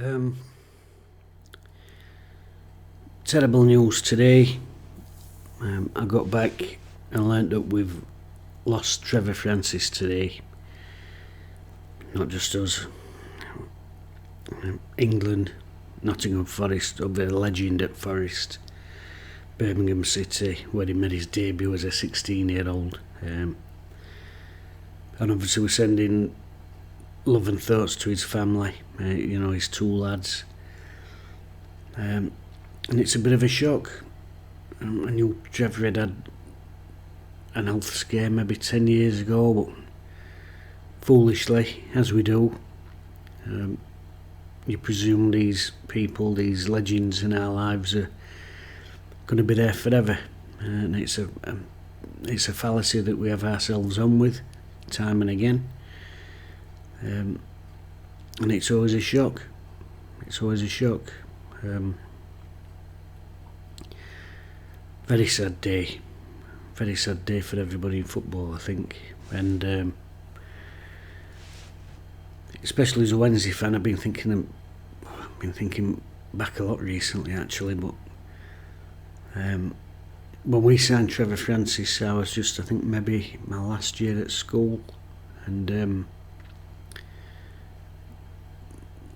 Um, Terrible news today. I got back and learnt that we've lost TREVOR FRANCIS today. Not just us. England, Nottingham Forest, a legend at Forest, Birmingham City, where he made his debut as a 16-year-old. And obviously we're sending love and thoughts to his family, his two lads. And it's a bit of a shock. I knew Trevor had an health scare maybe 10 years ago, but foolishly, as we do, you presume these people, these legends in our lives are going to be there forever. And it's a fallacy that we have ourselves on with time and again. And it's always a shock. Very sad day for everybody in football, I think. And especially as a Wednesday fan, I've been thinking back a lot recently, actually. But when we signed TREVOR FRANCIS, I was just, I think, maybe my last year at school. And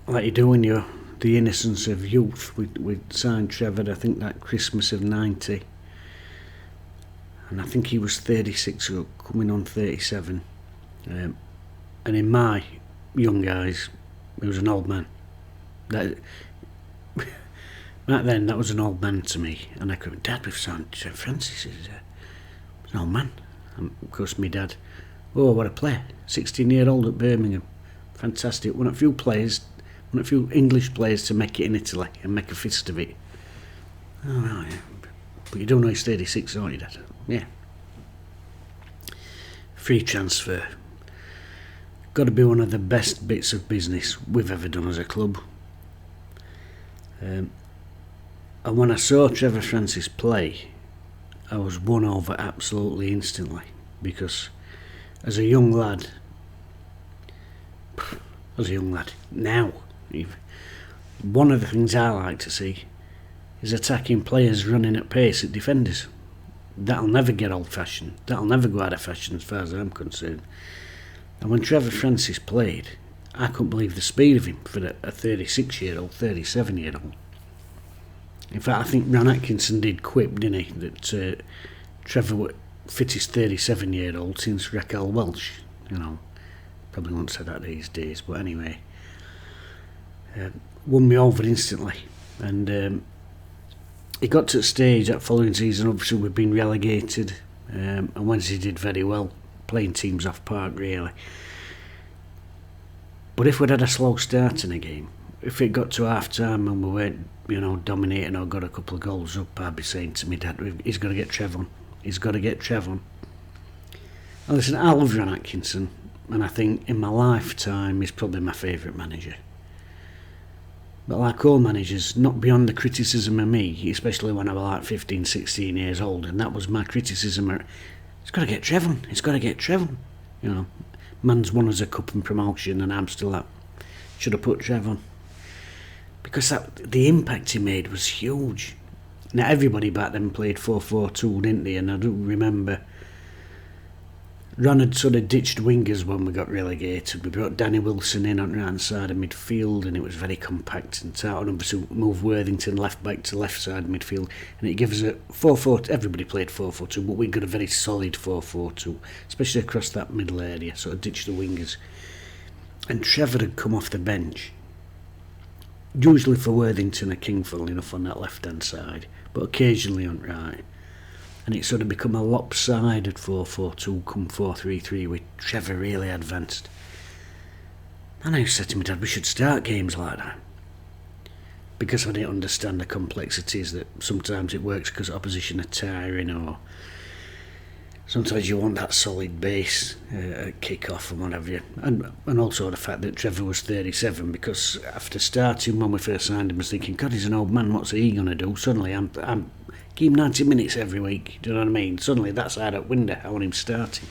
like you do when you're the innocence of youth, we signed Trevor, I think, that Christmas of 90. And I think he was 36 or coming on 37. And in my young eyes, he was an old man. Back then, that was an old man to me. And I could, Dad, we've signed TREVOR FRANCIS. He's an old man. And of course, my dad, oh, what a player. 16-year-old at Birmingham. Fantastic. One of a few English players to make it in Italy and make a fist of it. Oh, right, yeah. But you don't know he's 36, don't you, Dad? Yeah. Free transfer. Got to be one of the best bits of business we've ever done as a club. And when I saw TREVOR FRANCIS play, I was won over absolutely instantly. Because as a young lad, now, one of the things I like to see is attacking players running at pace at defenders. That'll never get old-fashioned. That'll never go out of fashion as far as I'm concerned. And when TREVOR FRANCIS played, I couldn't believe the speed of him for a 36-year-old, 37-year-old. In fact, I think Ron Atkinson did quip, didn't he, that Trevor was fittest 37-year-old since Raquel Welch. Probably won't say that these days, but anyway. Won me over instantly. And he got to the stage that following season, obviously we'd been relegated, and Wednesday did very well, playing teams off park really. But if we'd had a slow start in a game, if it got to half time and we weren't, dominating or got a couple of goals up, I'd be saying to me, Dad, he's got to get Trevor on. He's got to get Trevor on. And listen, I love Ron Atkinson, and I think in my lifetime he's probably my favourite manager. But like all managers, not beyond the criticism of me, especially when I was like 15, 16 years old, and that was my criticism. He's got to get Trevor on. He's got to get Trevor on. Man's won us a cup and promotion, and I'm still like, should have put Trevor on. Because the impact he made was huge. Now, everybody back then played 4-4-2, didn't they? And I do remember Ron had sort of ditched wingers when we got relegated. We brought Danny Wilson in on the right side of midfield, and it was very compact and tight. And obviously moved Worthington left back to left side midfield, and it gives us a 4-4. Everybody played 4-4-2, but we got a very solid 4-4-2, especially across that middle area. So I ditched the wingers, and Trevor had come off the bench, usually for Worthington or King, funnily enough, on that left hand side, but occasionally on right. And it sort of become a lopsided 4-4-2 come 4-3-3 with Trevor really advanced. And I said to my dad, we should start games like that. Because I didn't understand the complexities that sometimes it works because opposition are tiring, or sometimes you want that solid base at kick-off and whatever. And also the fact that Trevor was 37, because after starting when we first signed him, I was thinking, God, he's an old man, what's he going to do? Suddenly I'm give him 90 minutes every week, do you know what I mean? Suddenly that's out that window, I want him starting.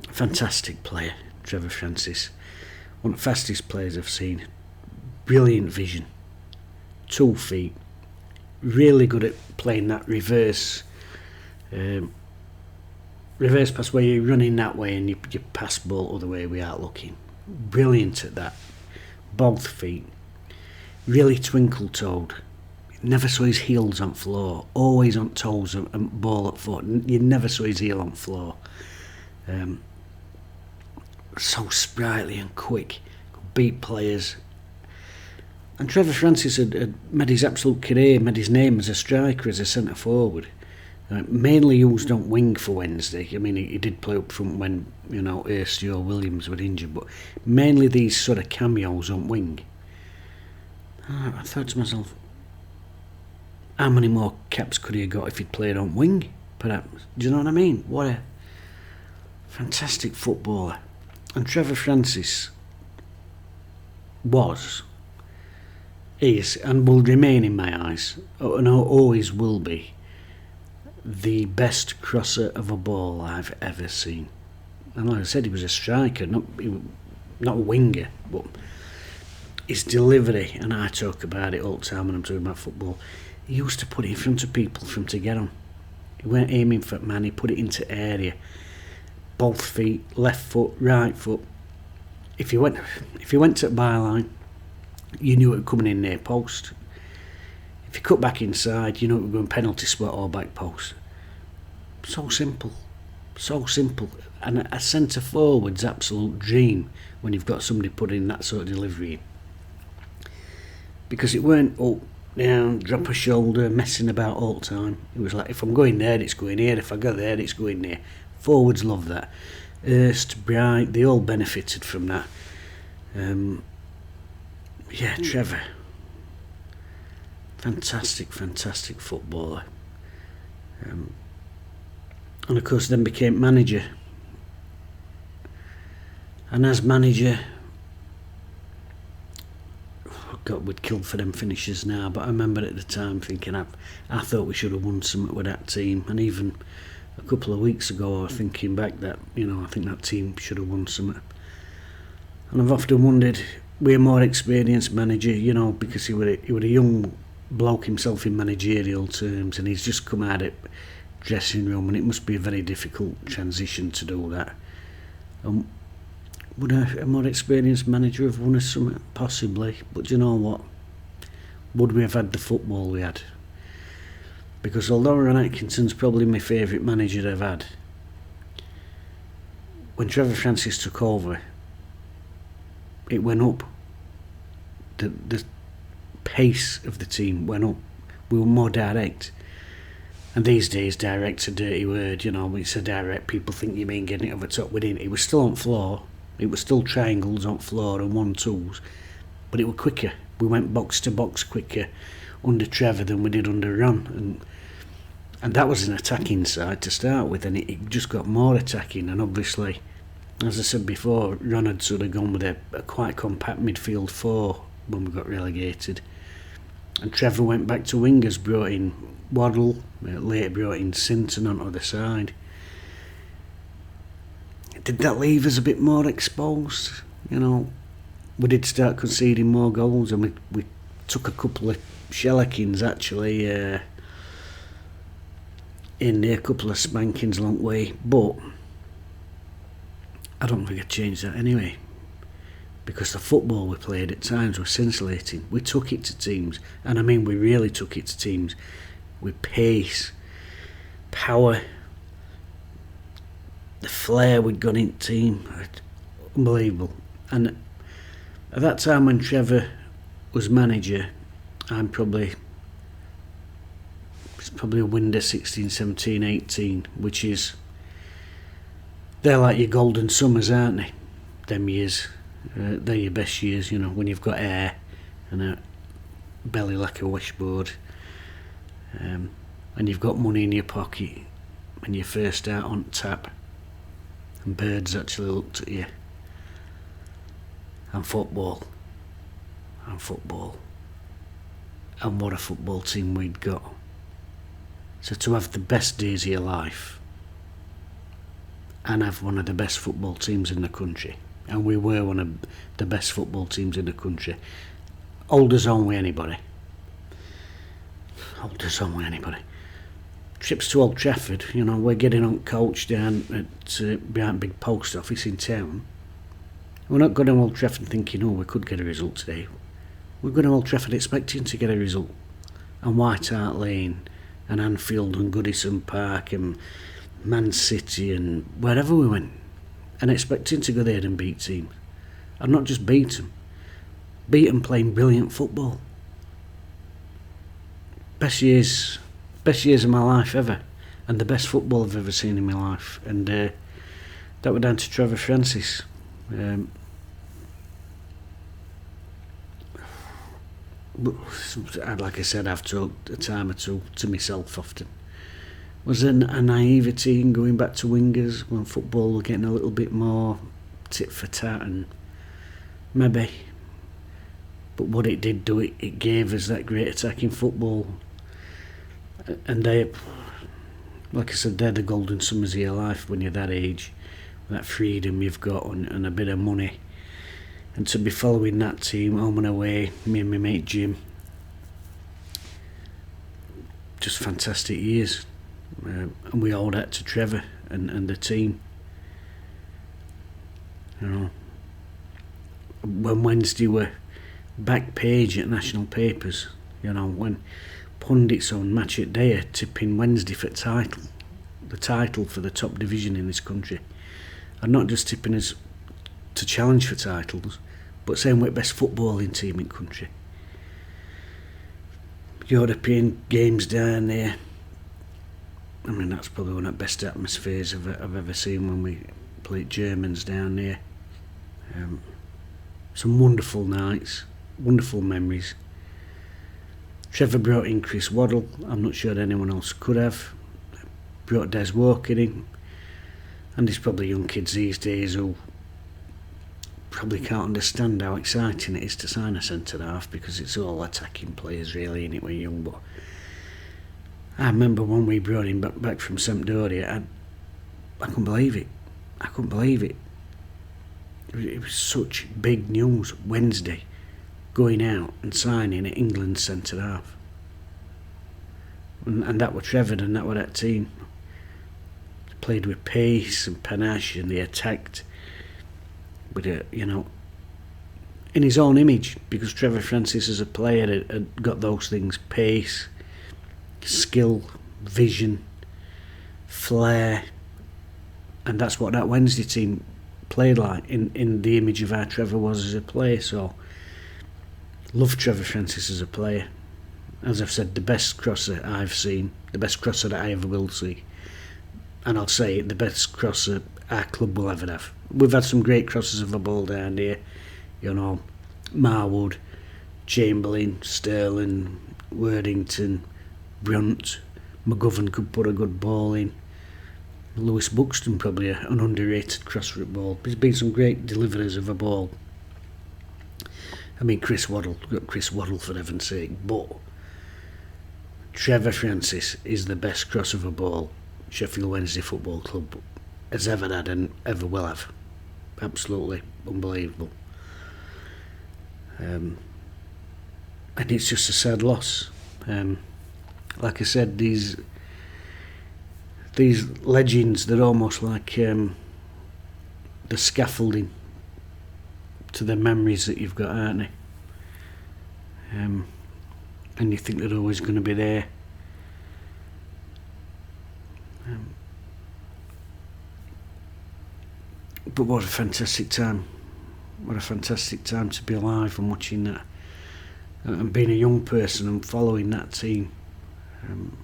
Fantastic player, TREVOR FRANCIS. One of the fastest players I've seen. brilliant vision, 2 feet, really good at playing that reverse pass where you're running that way and you pass ball other way without looking. Brilliant at that. Both feet. Really twinkle-toed. Never saw his heels on floor. Always on toes and ball at foot. You never saw his heel on floor. So sprightly and quick. Beat players. And Trevor Francis had made his absolute career, made his name as a striker, as a centre forward. Mainly used on wing for Wednesday. I mean, he did play up front when, Hurst or Williams were injured, but mainly these sort of cameos on wing. I thought to myself, how many more caps could he have got if he'd played on wing, perhaps? Do you know what I mean? What a fantastic footballer. And Trevor Francis is, and will remain in my eyes, and always will be, the best crosser of a ball I've ever seen. And like I said, he was a striker, not a winger, but his delivery, and I talk about it all the time when I'm talking about football, he used to put it in front of people for them to get on. He weren't aiming for man, he put it into area. Both feet, left foot, right foot. If you went to the byline, you knew it was coming in near post. If you cut back inside, you know it was going penalty spot or back post. So simple. And a centre forward's absolute dream when you've got somebody putting that sort of delivery in. Because it weren't up, down, drop a shoulder, messing about all the time. It was like, if I'm going there, it's going here. If I go there, it's going there. Forwards love that. Hurst, Bright, they all benefited from that. Trevor. Fantastic footballer. And of course then became manager. And as manager, God, we'd killed for them finishes now, but I remember at the time thinking I thought we should have won something with that team. And even a couple of weeks ago I was thinking back that, I think that team should have won something. And I've often wondered, we're a more experienced manager, because he was a young bloke himself in managerial terms, and he's just come out of dressing room, and it must be a very difficult transition to do that. Would a more experienced manager have won us something? Possibly, but you know what? Would we have had the football we had? Because although Ron Atkinson's probably my favourite manager I've had, when Trevor Francis took over, it went up. The pace of the team went up. We were more direct. And these days, direct's a dirty word, when it's a direct, people think you mean getting it over the top. We didn't. It was still on floor. It was still triangles on floor and 1-2s. But it was quicker. We went box to box quicker under Trevor than we did under Ron. And that was an attacking side to start with, and it just got more attacking. And obviously, as I said before, Ron had sort of gone with a quite compact midfield 4 when we got relegated. And Trevor went back to wingers, brought in Waddle, later brought in Sinton onto the side. Did that leave us a bit more exposed? We did start conceding more goals, and we took a couple of shellacking actually in there, a couple of spankings along the way, but I don't think I'd change that anyway, because the football we played at times was scintillating. We took it to teams, and I mean we really took it to teams with pace, power, the flair we'd got in team, unbelievable. And at that time when Trevor was manager, it's probably a window 16, 17, 18, which is, they're like your golden summers, aren't they? Them years, they're your best years, when you've got air and a belly like a washboard, and you've got money in your pocket, and you're first out on tap, and birds actually looked at you, and football, and what a football team we'd got. So to have the best days of your life and have one of the best football teams in the country, and we were one of the best football teams in the country, hold us on with anybody. Trips to Old Trafford, we're getting on coach down at behind Big Post Office in town. We're not going to Old Trafford thinking, we could get a result today. We're going to Old Trafford expecting to get a result. And White Hart Lane and Anfield and Goodison Park and Man City and wherever we went. And expecting to go there and beat teams. And not just beat them. Beat them playing brilliant football. Best years of my life ever, and the best football I've ever seen in my life, and that were down to Trevor Francis. Like I said, I've talked a time or two to myself often. Was there a naivety in going back to wingers when football was getting a little bit more tit for tat, and maybe, but what it did do, it gave us that great attacking football. And they, like I said, they're the golden summers of your life when you're that age, that freedom you've got and a bit of money. And to be following that team home and away, me and my mate Jim, just fantastic years. And we owe that to Trevor and the team. When Wednesday were back page at national papers, when pundits on Match at Day are tipping Wednesday for the title for the top division in this country, and not just tipping us to challenge for titles, but saying we're the best footballing team in country. European games down there, that's probably one of the best atmospheres I've ever seen when we played Germans down there. Some wonderful nights, wonderful memories. Trevor brought in Chris Waddle. I'm not sure anyone else could have. Brought Des Walker in. And there's probably young kids these days who probably can't understand how exciting it is to sign a centre-half, because it's all attacking players really, and it were young. But I remember when we brought him back from Sampdoria, I couldn't believe it. It was such big news Wednesday, going out and signing at England's centre-half. And that were Trevor, and that were that team. They played with pace and panache, and they attacked with in his own image, because Trevor Francis as a player had got those things: pace, skill, vision, flair. And that's what that Wednesday team played like, in the image of how Trevor was as a player. So love Trevor Francis as a player. As I've said, the best crosser I've seen, the best crosser that I ever will see, and I'll say it, the best crosser our club will ever have. We've had some great crossers of the ball down here, Marwood, Chamberlain, Sterling, Worthington, Brunt. McGovern could put a good ball in. Lewis Buxton, probably an underrated crosser at ball. There's been some great deliverers of a ball. Chris Waddle, for heaven's sake, but Trevor Francis is the best cross of a ball Sheffield Wednesday Football Club has ever had and ever will have. Absolutely unbelievable. And it's just a sad loss. Like I said, these legends, they're almost like the scaffolding to the memories that you've got, aren't they? And you think they're always going to be there. But what a fantastic time. What a fantastic time to be alive and watching that. And being a young person and following that team. I'm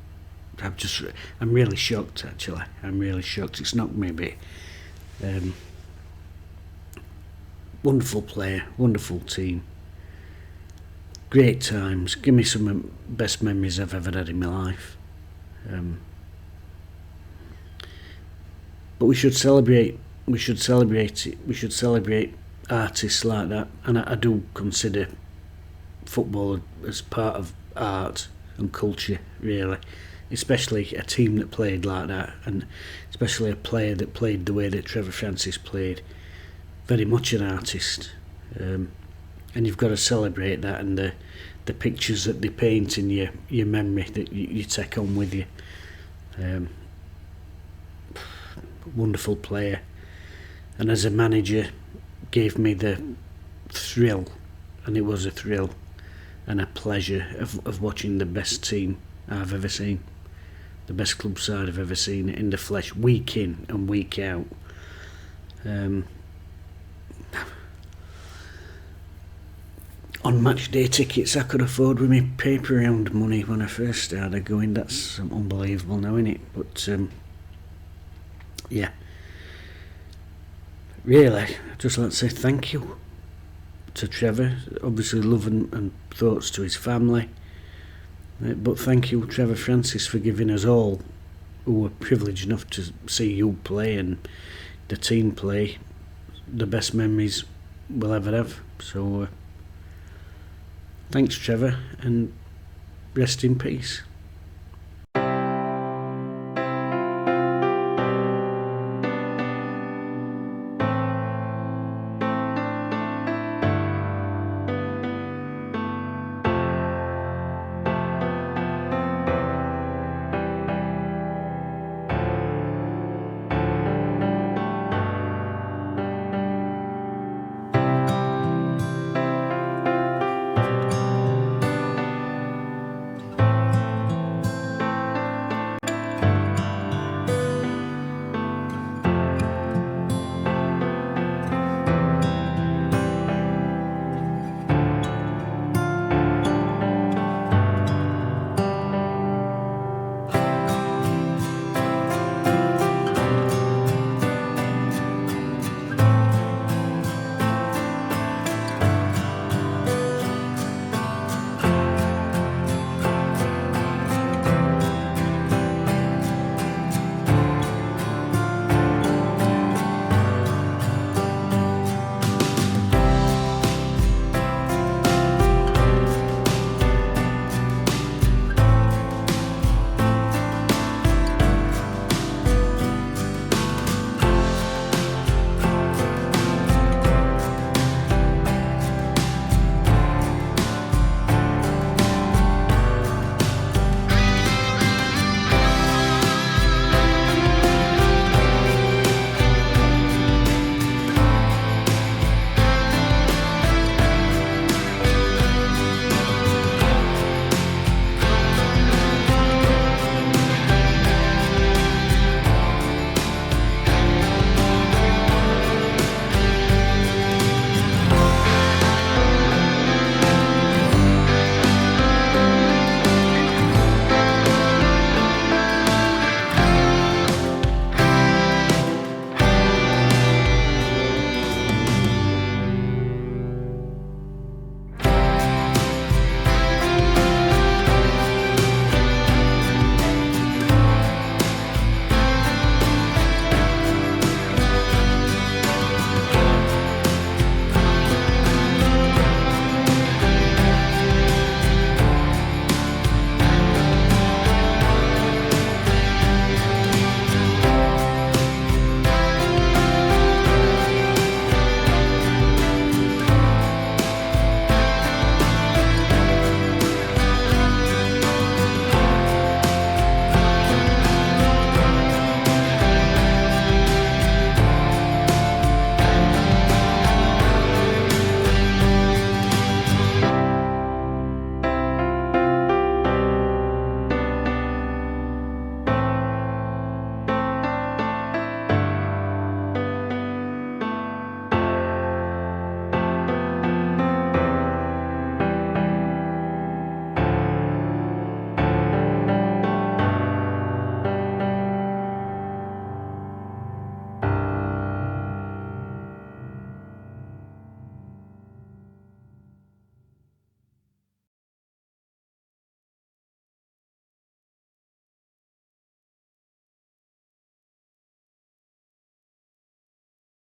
really shocked, actually. I'm really shocked. It's knocked me a bit. Wonderful player, wonderful team. Great times. Give me some of the best memories I've ever had in my life. But we should celebrate. We should celebrate it. We should celebrate artists like that. And I do consider football as part of art and culture, really. Especially a team that played like that, and especially a player that played the way that Trevor Francis played. Very much an artist. and you've got to celebrate that, and the pictures that they paint in your memory that you take on with you. Wonderful player, and as a manager gave me the thrill, and it was a thrill and a pleasure of watching the best team I've ever seen, the best club side I've ever seen in the flesh, week in and week out. On match day tickets I could afford with me paper round money when I first started going. That's unbelievable now, isn't it? But yeah, really, I'd just like to say thank you to Trevor. Obviously love and thoughts to his family, but thank you, Trevor Francis, for giving us all who were privileged enough to see you play and the team play the best memories we'll ever have. So thanks, Trevor, and rest in peace.